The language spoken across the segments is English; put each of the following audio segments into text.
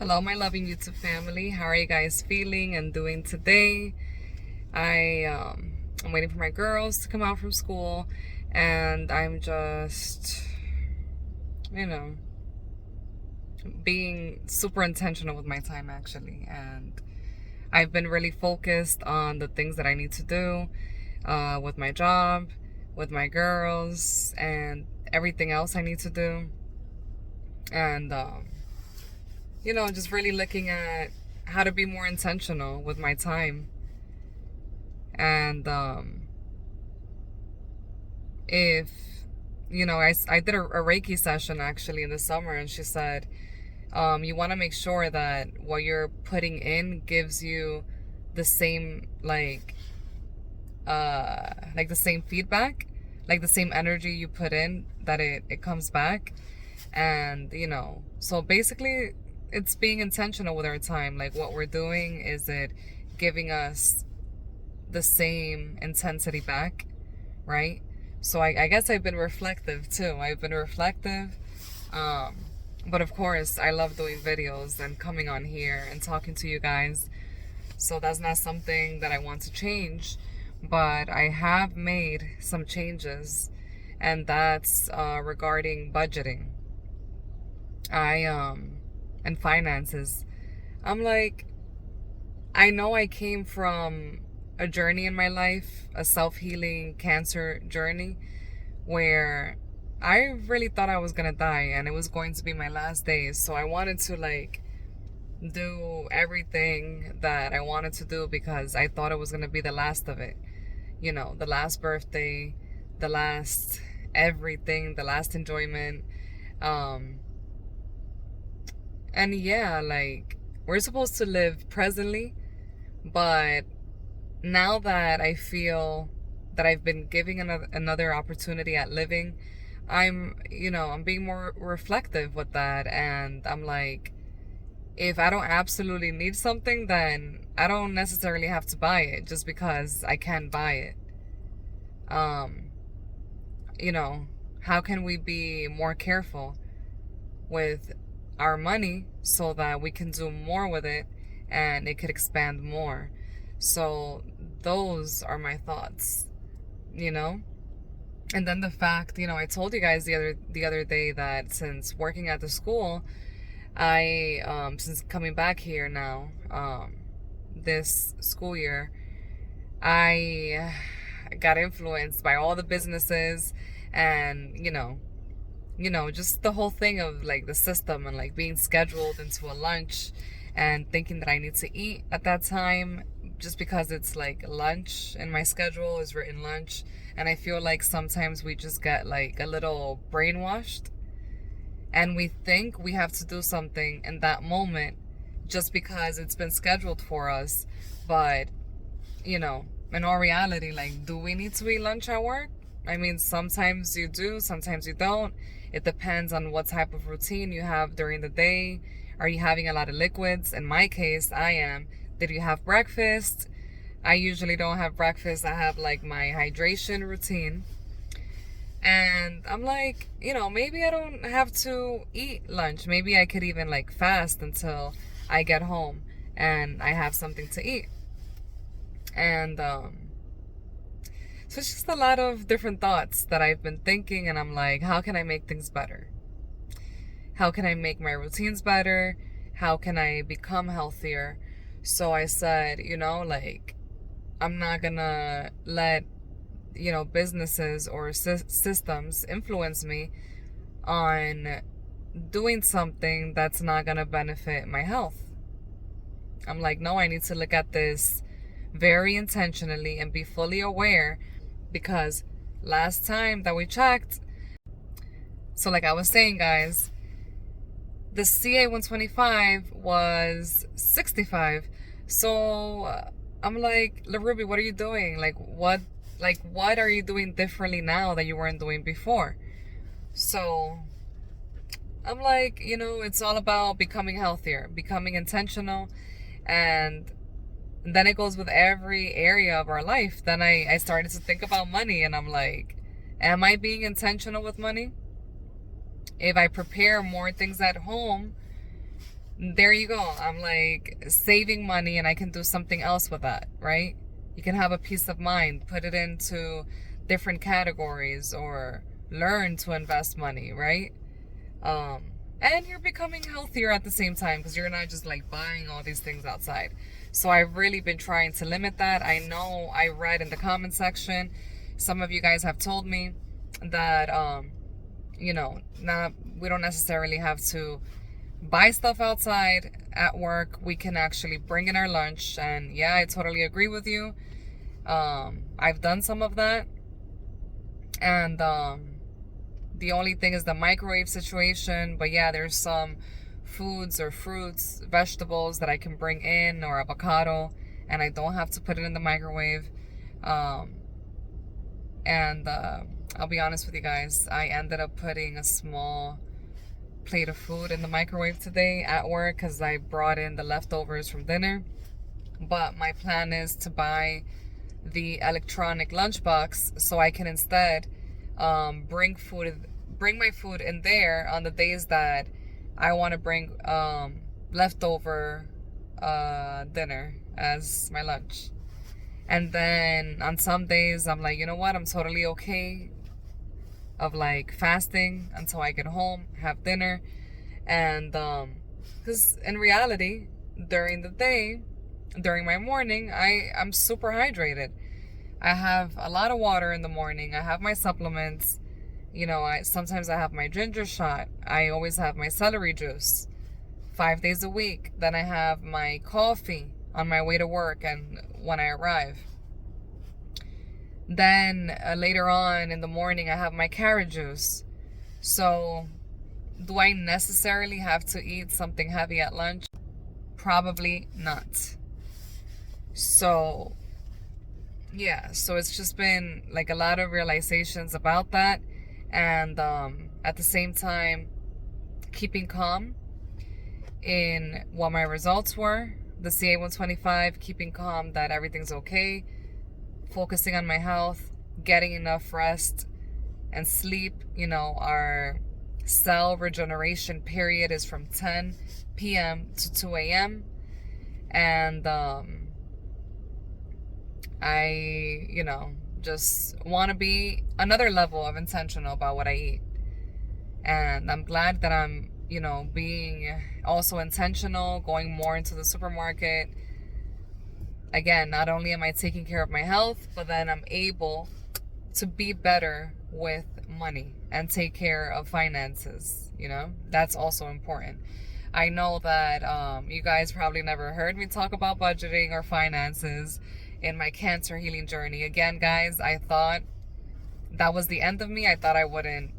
Hello, my loving YouTube family. How are you guys feeling and doing today? I'm waiting for my girls to come out from school, and I'm just, you know, being super intentional with my time actually. And I've been really focused on the things that I need to do, with my job, with my girls, and everything else I need to do. And just really looking at how to be more intentional with my time. And if, I did a Reiki session actually in the summer, and she said, you want to make sure that what you're putting in gives you the same, like the same feedback, like the same energy you put in, that it comes back. And, so basically it's being intentional with our time. Like, what we're doing, is it giving us the same intensity back, right? So I guess I've been reflective too. I've been reflective. But of course, I love doing videos and coming on here and talking to you guys. So that's not something that I want to change. But I have made some changes, and that's regarding budgeting. And finances. I'm like, I know I came from a journey in my life, a self-healing cancer journey, where I really thought I was gonna die and it was going to be my last days. So I wanted to do everything that I wanted to do because I thought it was gonna be the last of it. The last birthday, the last everything, the last enjoyment. And yeah, we're supposed to live presently, but now that I feel that I've been giving another opportunity at living, I'm being more reflective with that. And I'm like, if I don't absolutely need something, then I don't necessarily have to buy it just because I can buy it. Um, how can we be more careful with our money so that we can do more with it and it could expand more? So those are my thoughts, you know? And then the fact, I told you guys the other day that since working at the school, since coming back here now, this school year, I got influenced by all the businesses, and just the whole thing of the system, and being scheduled into a lunch and thinking that I need to eat at that time just because it's lunch in my schedule is written lunch. And I feel like sometimes we just get a little brainwashed, and we think we have to do something in that moment just because it's been scheduled for us. But in all reality, do we need to eat lunch at work? I mean, sometimes you do, sometimes you don't. It depends on what type of routine you have during the day. Are you having a lot of liquids? In my case, I am. Did you have breakfast? I usually don't have breakfast. I have my hydration routine. And I'm like, maybe I don't have to eat lunch. Maybe I could even fast until I get home and I have something to eat. And so it's just a lot of different thoughts that I've been thinking, and I'm like, how can I make things better? How can I make my routines better? How can I become healthier? So I said, I'm not gonna let, businesses or systems influence me on doing something that's not gonna benefit my health. I'm like, no, I need to look at this very intentionally and be fully aware, because last time that we checked, so like I was saying, guys, the CA 125 was 65. So I'm like, LaRuby, what are you doing? What are you doing differently now that you weren't doing before? So I'm like, it's all about becoming healthier, becoming intentional. And then it goes with every area of our life. Then I started to think about money, and I'm like, am I being intentional with money? If I prepare more things at home, there you go. I'm like saving money and I can do something else with that, right? You can have a peace of mind, put it into different categories or learn to invest money, right? Um, and you're becoming healthier at the same time because you're not just like buying all these things outside. So I've really been trying to limit that. I know I read in the comment section, some of you guys have told me that, not we don't necessarily have to buy stuff outside at work. We can actually bring in our lunch. And yeah, I totally agree with you. I've done some of that. And the only thing is the microwave situation. But yeah, there's some foods or fruits, vegetables that I can bring in, or avocado, and I don't have to put it in the microwave. Um, and I'll be honest with you guys, I ended up putting a small plate of food in the microwave today at work because I brought in the leftovers from dinner. But my plan is to buy the electronic lunchbox so I can instead bring my food in there on the days that I want to bring leftover dinner as my lunch. And then on some days I'm like, you know what, I'm totally okay of like fasting until I get home, have dinner. And because in reality, during the day, during my morning, I'm super hydrated. I have a lot of water in the morning. I have my supplements. I sometimes I have my ginger shot. I always have my celery juice 5 days a week. Then I have my coffee on my way to work and when I arrive. Then later on in the morning, I have my carrot juice. So, do I necessarily have to eat something heavy at lunch? Probably not. So, yeah, so it's just been like a lot of realizations about that. And at the same time, keeping calm in what my results were, the CA 125, keeping calm that everything's okay, focusing on my health, getting enough rest and sleep. Our cell regeneration period is from 10 p.m. to 2 a.m. And I, just want to be another level of intentional about what I eat. And I'm glad that I'm, being also intentional, going more into the supermarket. Again, not only am I taking care of my health, but then I'm able to be better with money and take care of finances. That's also important. I know that you guys probably never heard me talk about budgeting or finances in my cancer healing journey. Again, guys, I thought that was the end of me. I thought I wouldn't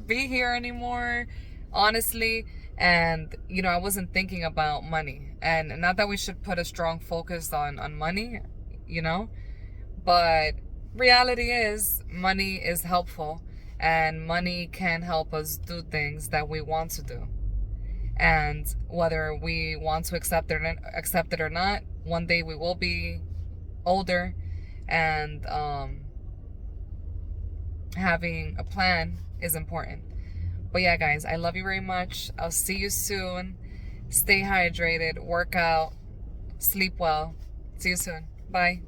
be here anymore, honestly. And I wasn't thinking about money. And not that we should put a strong focus on money, but reality is money is helpful, and money can help us do things that we want to do. And whether we want to accept it or not, one day we will be older, and having a plan is important. But yeah, guys, I love you very much. I'll see you soon. Stay hydrated, work out, sleep well. See you soon. Bye.